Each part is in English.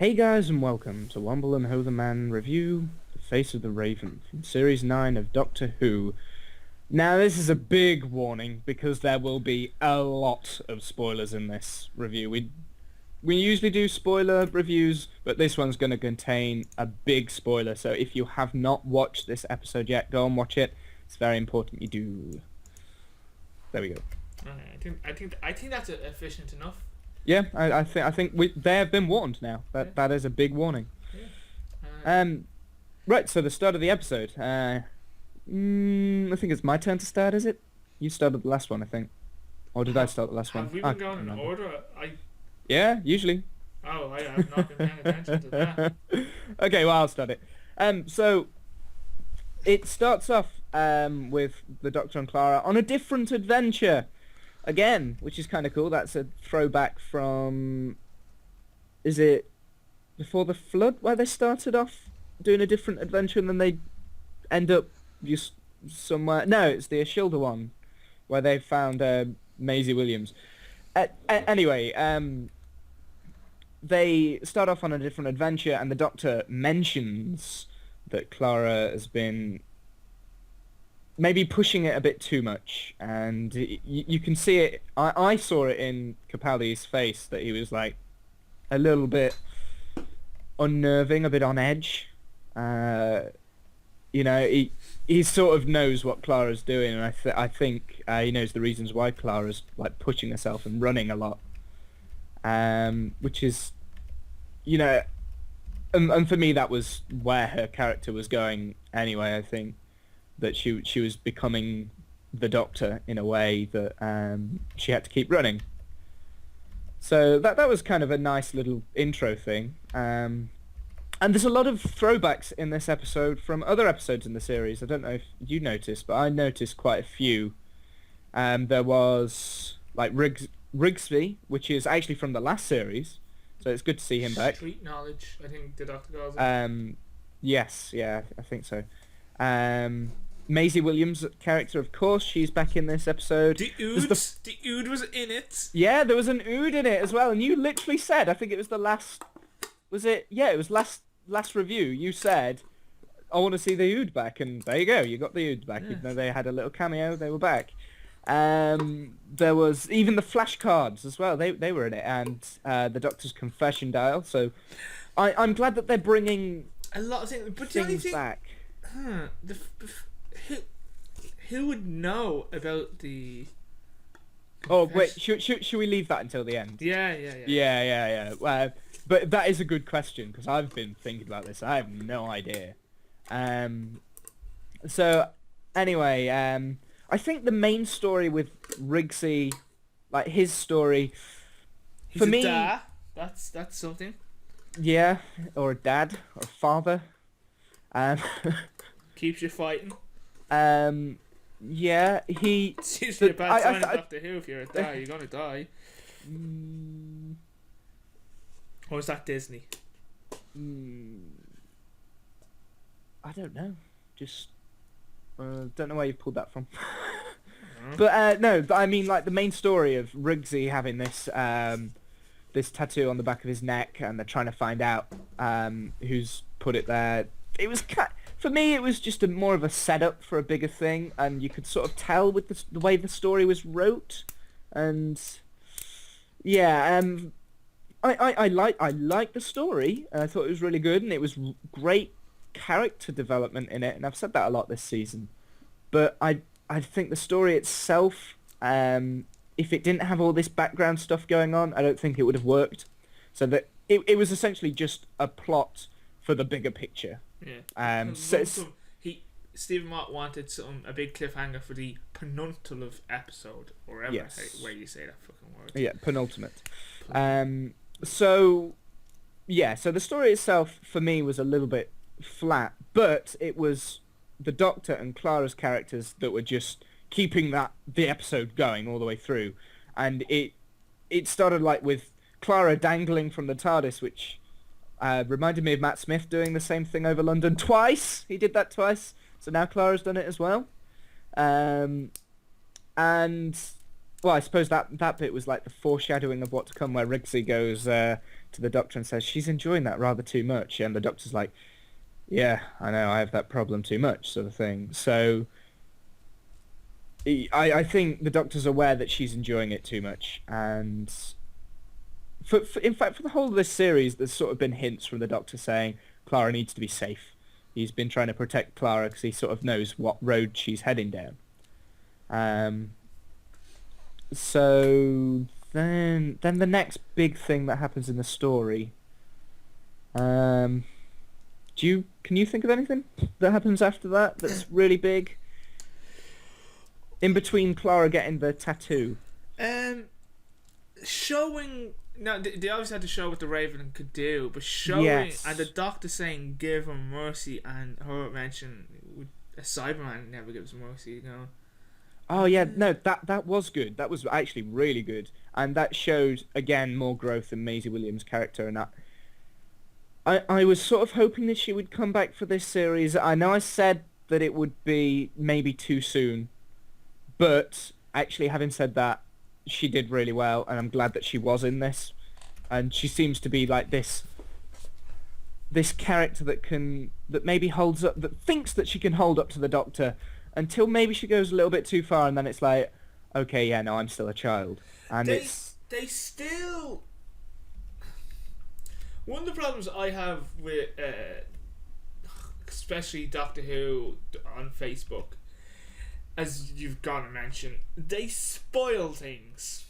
Hey guys and welcome to Womble and Ho the Man review The Face of the Raven from Series 9 of Doctor Who. Now this is a big warning because there will be a lot of spoilers in this review. We usually do spoiler reviews, but this one's going to contain a big spoiler, so if you have not watched this episode yet, go and watch it. It's very important you do. There we go. I think that's efficient enough. Yeah, I think they have been warned now. That is a big warning. Yeah. Right. So the start of the episode. I think it's my turn to start. Is it? You started the last one, I think, or did I start the last one? Have we been going in order? Yeah, usually. Oh, I have not been paying attention to that. Okay, well I'll start it. So it starts off with the Doctor and Clara on a different adventure. Again, which is kind of cool. That's a throwback from... Is it Before the Flood, where they started off doing a different adventure and then they end up just somewhere... No, it's the Ashilda one, where they found Maisie Williams. Anyway, they start off on a different adventure and the Doctor mentions that Clara has been... maybe pushing it a bit too much, and you can see it. I saw it in Capaldi's face that he was like a little bit unnerving, a bit on edge. He sort of knows what Clara's doing, and I think he knows the reasons why Clara's like pushing herself and running a lot, which is, and for me that was where her character was going anyway. I think that she was becoming the Doctor in a way that she had to keep running. So that was kind of a nice little intro thing. And there's a lot of throwbacks in this episode from other episodes in the series. I don't know if you noticed, but I noticed quite a few. There was like Rigsby, which is actually from the last series, so it's good to see him back. Street knowledge, I think the Doctor calls it. Yes, yeah, I think so. Maisie Williams' character, of course, she's back in this episode. The Ood was in it. Yeah, there was an Ood in it as well, and you literally said, I think it was the last... Was it? Yeah, it was last review. You said, I want to see the Ood back, and there you go, you got the Ood back. Yeah. Even though they had a little cameo, they were back. There was even the flashcards as well, they were in it, and the Doctor's confession dial, so I'm glad that they're bringing a lot of things, but things the only thing... back. Who would know about the... Oh wait, should we leave that until the end? Yeah. But that is a good question because I've been thinking about this. I have no idea. So anyway, I think the main story with Rigsy, like his story, He's for a me, that's something. yeah, or a dad or a father. Keeps you fighting. Yeah, he... It's usually a bad sign in Doctor Who. If you're a dad, you're gonna die. Or is that Disney? I don't know. Just don't know where you pulled that from. But no, I mean like the main story of Rigsy having this this tattoo on the back of his neck, and they're trying to find out who's put it there. It was for me, it was just more of a setup for a bigger thing, and you could sort of tell with the way the story was wrote, and yeah, I liked the story. I thought it was really good, and it was great character development in it, and I've said that a lot this season. But I think the story itself, if it didn't have all this background stuff going on, I don't think it would have worked. So that it was essentially just a plot for the bigger picture. Yeah. Stephen Watt wanted a big cliffhanger for the penultimate episode, or whatever where you say that fucking word. Yeah, penultimate. So the story itself for me was a little bit flat, but it was the Doctor and Clara's characters that were just keeping the episode going all the way through, and it started like with Clara dangling from the TARDIS, which reminded me of Matt Smith doing the same thing over London twice. He did that twice, so now Clara's done it as well. And well, I suppose that bit was like the foreshadowing of what to come, where Rigsy goes, to the doctor and says she's enjoying that rather too much, and the doctor's like, yeah, I know, I have that problem too much, sort of thing. So I think the doctor's aware that she's enjoying it too much, and in fact, for the whole of this series, there's sort of been hints from the doctor saying Clara needs to be safe. He's been trying to protect Clara because he sort of knows what road she's heading down. So then the next big thing that happens in the story. Can you think of anything that happens after that that's really big? In between Clara getting the tattoo. Showing. No, they obviously had to show what the Raven could do, but showing, Yes. and the doctor saying give him mercy, and her mention a Cyberman never gives mercy, you know. Oh yeah, no, that was good. That was actually really good, and that showed again more growth in Maisie Williams' character. And that I was sort of hoping that she would come back for this series. I know I said that it would be maybe too soon, but actually, having said that, she did really well, and I'm glad that she was in this. And she seems to be like this character that maybe holds up, that thinks that she can hold up to the Doctor, until maybe she goes a little bit too far, and then it's like, okay, yeah, no, I'm still a child. And they still. One of the problems I have with, especially Doctor Who on Facebook, as you've gone and mentioned, they spoil things.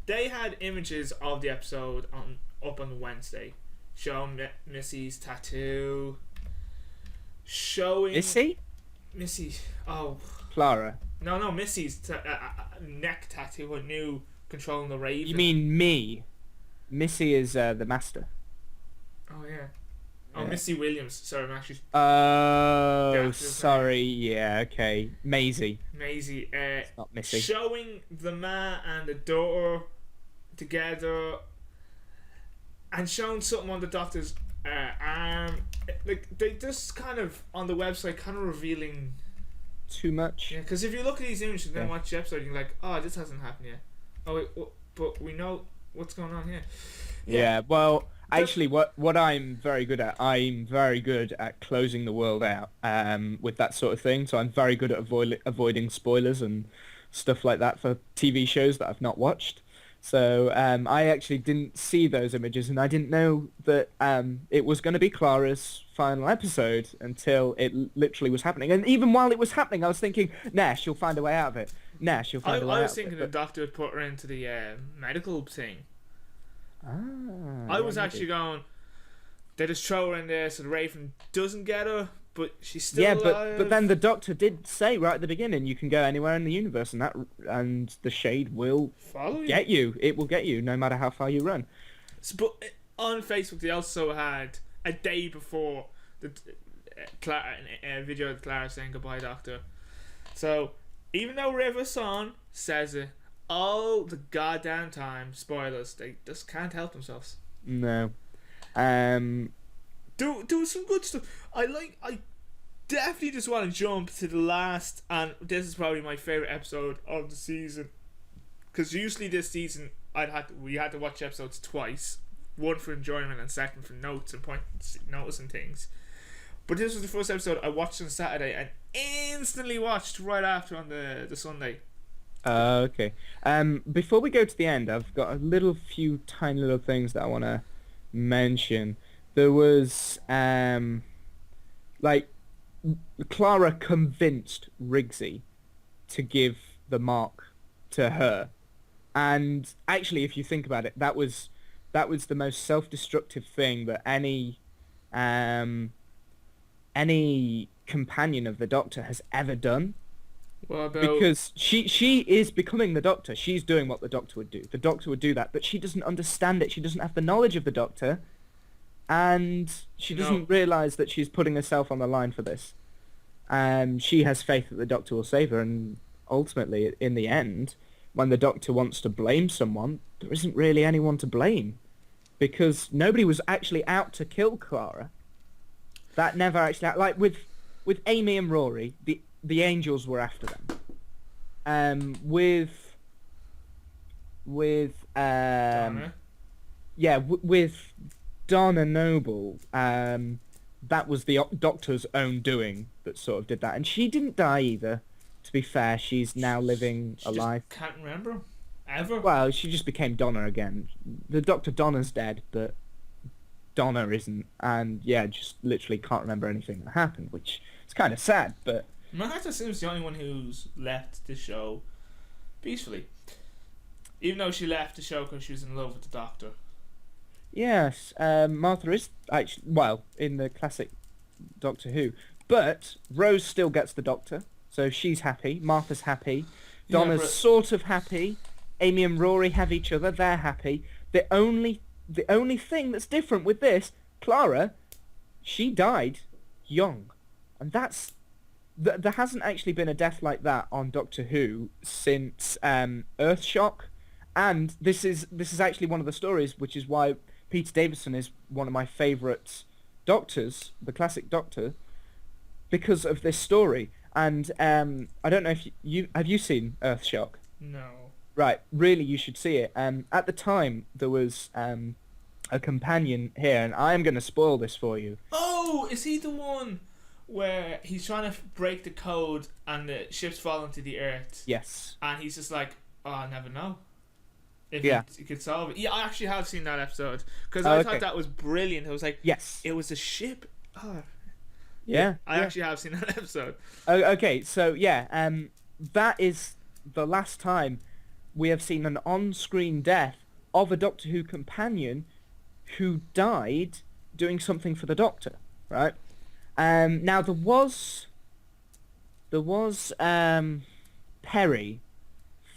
They had images of the episode up on Wednesday, showing Missy's tattoo, showing Missy. Oh, Clara. No, Missy's neck tattoo, her new controlling the Raven. You mean me? Missy is the master. Oh yeah. Oh, yeah. Missy Williams. Sorry, I'm actually. Oh, sorry. Yeah, okay. Maisie. It's not Missy. Showing the ma and the daughter together, and showing something on the Doctor's arm. Like, they just kind of on the website kind of revealing too much. Yeah, because if you look at these images and then watch the episode, you're like, oh, this hasn't happened yet. Oh wait, but we know what's going on here. Yeah. Well. Actually, what I'm very good at closing the world out with that sort of thing. So I'm very good at avoiding spoilers and stuff like that for TV shows that I've not watched. So I actually didn't see those images, and I didn't know that it was going to be Clara's final episode until it literally was happening. And even while it was happening, I was thinking, nah, she'll find a way out of it. Nah, she'll find a way out of it. I was thinking the Doctor would put her into the medical thing. I was actually going, they just throw her in there so the Raven doesn't get her, but she's still alive. But then the Doctor did say right at the beginning, you can go anywhere in the universe, and the Shade will get you. It will get you no matter how far you run. But on Facebook, they also had a day before the video of Clara saying goodbye, Doctor. So even though River Son says it all the goddamn time, spoilers, they just can't help themselves. No. Do some good stuff. I definitely just want to jump to the last, and this is probably my favourite episode of the season, because usually this season we had to watch episodes twice, one for enjoyment and second for notes and noticing things. But this was the first episode I watched on Saturday and instantly watched right after on the Sunday. Okay. Before we go to the end, I've got a few tiny little things that I want to mention. There was, Clara convinced Rigsy to give the mark to her. And actually, if you think about it, that was the most self-destructive thing that any companion of the Doctor has ever done. Because she is becoming the Doctor. She's doing what the Doctor would do. The Doctor would do that, but she doesn't understand it. She doesn't have the knowledge of the Doctor, and she doesn't realise that she's putting herself on the line for this. She has faith that the Doctor will save her, and ultimately, in the end, when the Doctor wants to blame someone, there isn't really anyone to blame, because nobody was actually out to kill Clara. That never actually... Like, with Amy and Rory, the angels were after them. With Donna. yeah, with Donna Noble, that was the Doctor's own doing that sort of did that, and she didn't die either. To be fair, she's now living a She just life. can't remember ever. Well, she just became Donna again. The Doctor Donna's dead, but Donna isn't, and yeah, just literally can't remember anything that happened, which is kind of sad. But Martha seems the only one who's left the show peacefully, even though she left the show because she was in love with the Doctor. yes, Martha is actually well in the classic Doctor Who, but Rose still gets the Doctor, so she's happy. Martha's happy. Yeah, Donna's but- sort of happy. Amy and Rory have each other. They're happy. The only thing that's different with this, Clara, she died young, and that's there hasn't actually been a death like that on Doctor Who since Earthshock, and this is actually one of the stories, which is why Peter Davison is one of my favourite Doctors, the classic Doctor, because of this story. And I don't know if you have you seen Earthshock? No. Right, really, you should see it. At the time, there was a companion here, and I am going to spoil this for you. Oh, is he the one where he's trying to break the code and the ship's falling to the earth? Yes. And he's just like, oh, I never know if Yeah. he could solve it. Yeah, I actually have seen that episode because Oh, I okay. thought that was brilliant. I was like, Yes. it was a ship. Oh, Yeah. I yeah. actually have seen that episode. Oh, okay, so yeah, that is the last time we have seen an on-screen death of a Doctor Who companion who died doing something for the Doctor, right? Now there was Perry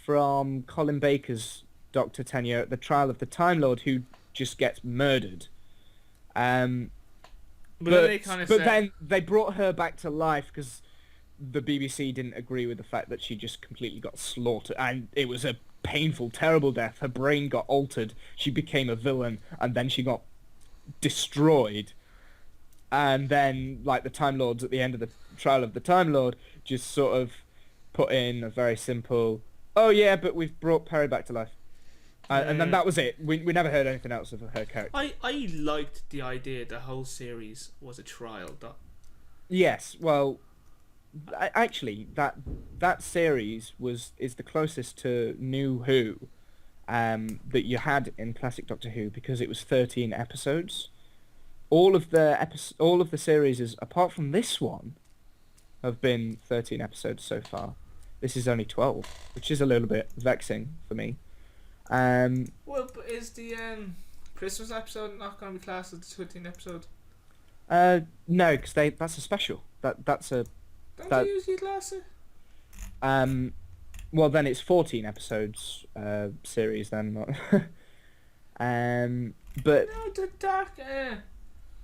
from Colin Baker's Doctor tenure at the Trial of the Time Lord who just gets murdered. But then they kind of but said, then they brought her back to life because the BBC didn't agree with the fact that she just completely got slaughtered, and it was a painful, terrible death. Her brain got altered, she became a villain, and then she got destroyed. And then, like, the Time Lords at the end of the Trial of the Time Lord just sort of put in a very simple, oh yeah, but we've brought Perry back to life. And then that was it. We never heard anything else of her character. I liked the idea the whole series was a trial. Yes, well, actually, that series is the closest to New Who that you had in classic Doctor Who because it was 13 episodes. All of the series, apart from this one, have been 13 episodes so far. This is only 12, which is a little bit vexing for me. Well, but is the Christmas episode not going to be classed as the 13th episode? No, because that's a special. That's a Don't that- they usually class it? well then it's 14 episodes series then. Not but No, the dark.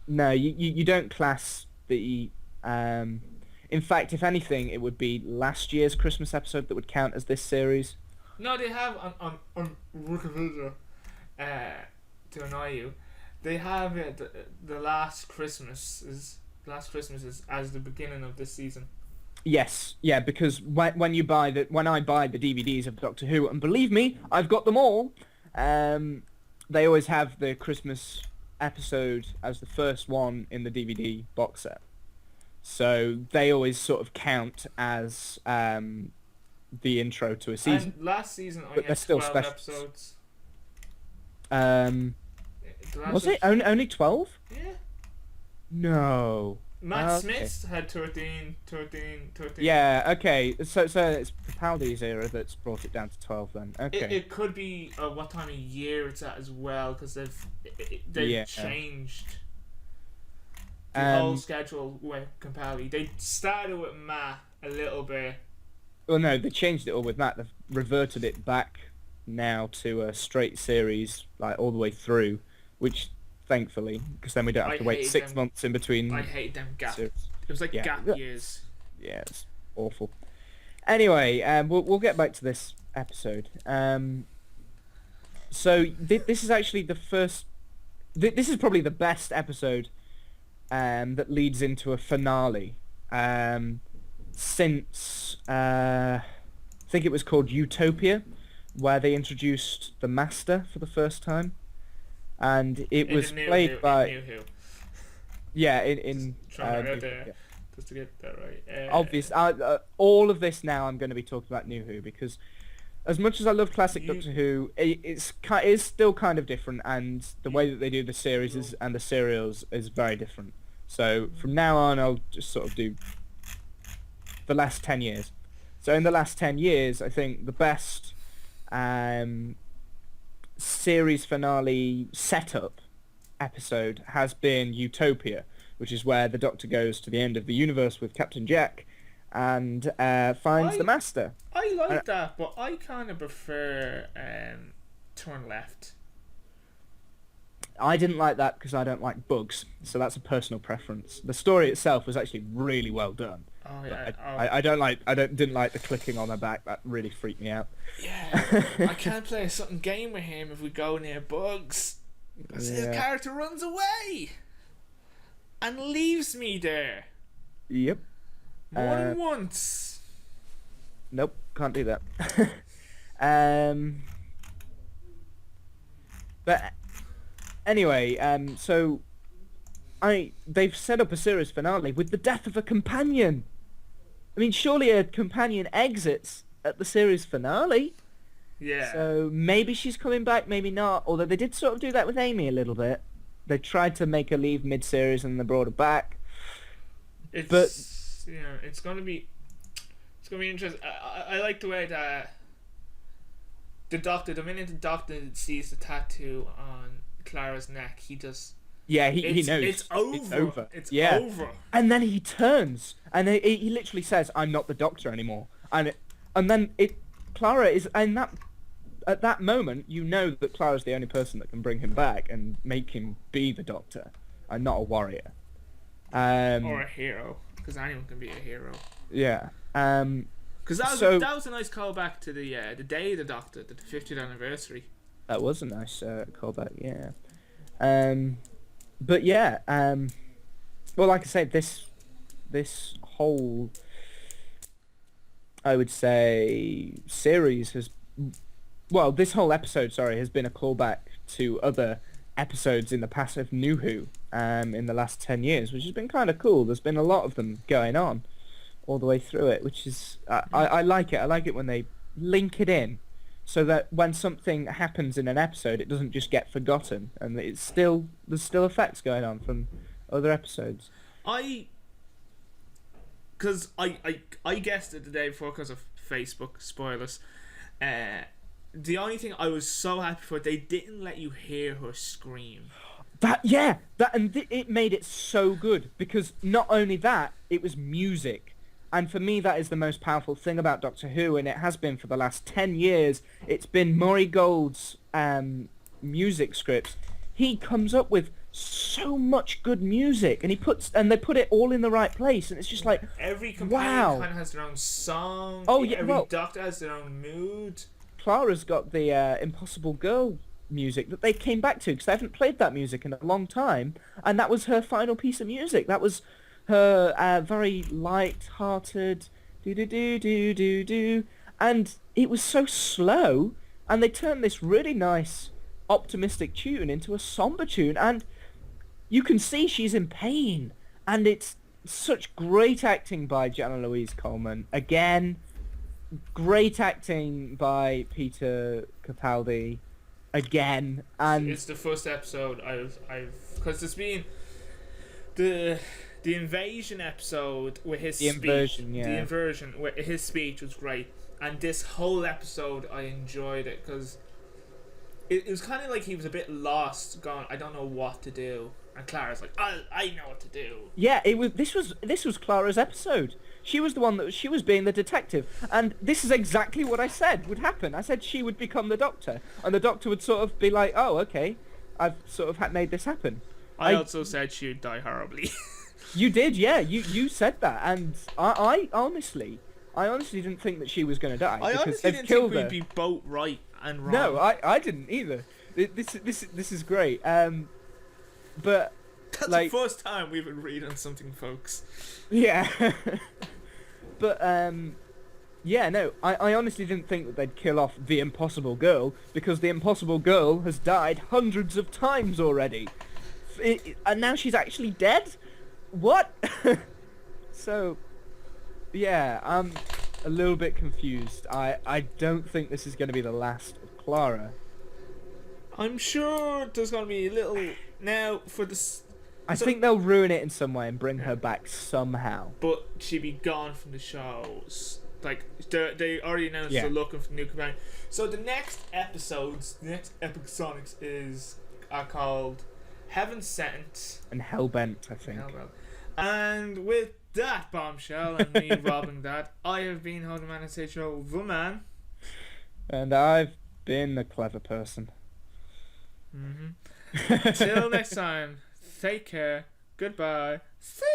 no, you don't class the in fact, if anything, it would be last year's Christmas episode that would count as this series. No, they have on Wikipedia. To annoy you, they have it. The last Christmas is as the beginning of this season. Yes, yeah, because when I buy the DVDs of Doctor Who, and believe me, I've got them all. They always have the Christmas episode as the first one in the DVD box set, so they always sort of count as the intro to a season. And last season But only they're had still 12 specials. episodes. The last Was it only 12? Yeah. No. Matt Okay. Smith had 13. Yeah. Okay. So it's Capaldi's era that's brought it down to 12 then. Okay. It could be what time of year it's at as well, because they've Yeah. changed the whole Um, schedule with Capaldi. They started with Matt a little bit. Well, no, they changed it all with Matt. They've reverted it back now to a straight series, like all the way through, which thankfully, because then we don't have I to wait hate 6 them. months in between. I hate them gap. series. It was like Yeah. gap years. Yeah, it's awful. Anyway, we'll get back to this episode. So this is actually the first. This is probably the best episode that leads into a finale since I think it was called Utopia, where they introduced the Master for the first time. and it In was the New played Who, by in New Who. yeah in Trying to New get Who, there, yeah. just to get that right. Obvious. All of this now I'm going to be talking about New Who because as much as I love classic You, Doctor Who, it is still kind of different, and the way that they do the series and the serials is very different. So from now on, I'll just sort of do the last 10 years. So in the last 10 years, I think the best series finale setup episode has been Utopia, which is where the Doctor goes to the end of the universe with Captain Jack and finds the Master. I like that, but I kind of prefer Turn Left. I didn't like that because I don't like bugs, so that's a personal preference. The story itself was actually really well done. Oh yeah. Didn't like the clicking on her back. That really freaked me out. Yeah. I can't play a certain game with him if we go near bugs. Because his character runs away and leaves me there. Yep. More than once. Nope, can't do that. But anyway, so they've set up a series finale with the death of a companion. I mean, surely a companion exits at the series finale. Yeah. So maybe she's coming back, maybe not. Although they did sort of do that with Amy a little bit. They tried to make her leave mid-series and they brought her back. It's gonna be interesting. I like the way that the minute the Doctor sees the tattoo on Clara's neck, he just he knows it's over. It's over. And then he turns and he literally says, "I'm not the Doctor anymore." And then Clara is, and at that moment you know that Clara's the only person that can bring him back and make him be the Doctor and not a warrior. Or a hero, because anyone can be a hero. Yeah. Because that was a nice callback to the day of the Doctor, the 50th anniversary. That was a nice callback, yeah. But yeah, well, like I said, this whole, I would say, series this whole episode, has been a callback to other episodes in the past of New Who, in the last 10 years, which has been kind of cool. There's been a lot of them going on all the way through it, which is, I like it. I like it when they link it in, so that when something happens in an episode, it doesn't just get forgotten, and there's still effects going on from other episodes. Because I guessed it the day before because of Facebook spoilers. The only thing I was so happy for, they didn't let you hear her scream. It made it so good, because not only that, it was music. And for me, that is the most powerful thing about Doctor Who, and it has been for the last 10 years. It's been Murray Gold's music scripts. He comes up with so much good music, and they put it all in the right place, and it's just like, every companion kind of has their own song. Oh yeah, every Doctor has their own mood. Clara's got the Impossible Girl music that they came back to, because they haven't played that music in a long time, and that was her final piece of music. That was her very light-hearted do-do-do-do-do-do, and it was so slow, and they turned this really nice optimistic tune into a somber tune, and you can see she's in pain, and it's such great acting by Jenna Louise Coleman. Again, great acting by Peter Capaldi. Again, and it's the first episode I've because there's been the invasion episode with his speech. The inversion with his speech was great, and this whole episode I enjoyed it because it was kind of like he was a bit lost, going, I don't know what to do, and Clara's like, I know what to do. Yeah, this was Clara's episode. She was the one that she was being the detective, and this is exactly what I said would happen. I said she would become the Doctor, and the Doctor would sort of be like, oh, okay, I've sort of made this happen. I also said she would die horribly. You did, yeah. You said that, and I honestly didn't think that she was going to die. I honestly didn't think we'd be both right and wrong. No, I didn't either. This is great. But that's the first time we've agreed on something, folks. Yeah. But Yeah, no, I honestly didn't think that they'd kill off the Impossible Girl, because the Impossible Girl has died hundreds of times already. And now she's actually dead? What? So, yeah, I'm a little bit confused. I don't think this is going to be the last of Clara. I'm sure there's gonna be a little now for this. I think they'll ruin it in some way and bring her back somehow. But she'd be gone from the shows. Like they already announced they're looking for new companion. So the next episodes, the next episodics are called Heaven Sent And Hellbent, I think. Hellbent. And with that bombshell and me robbing that, I have been Holding Man and Say Show, the man. And I've been the clever person. Till next time, take care. Goodbye. See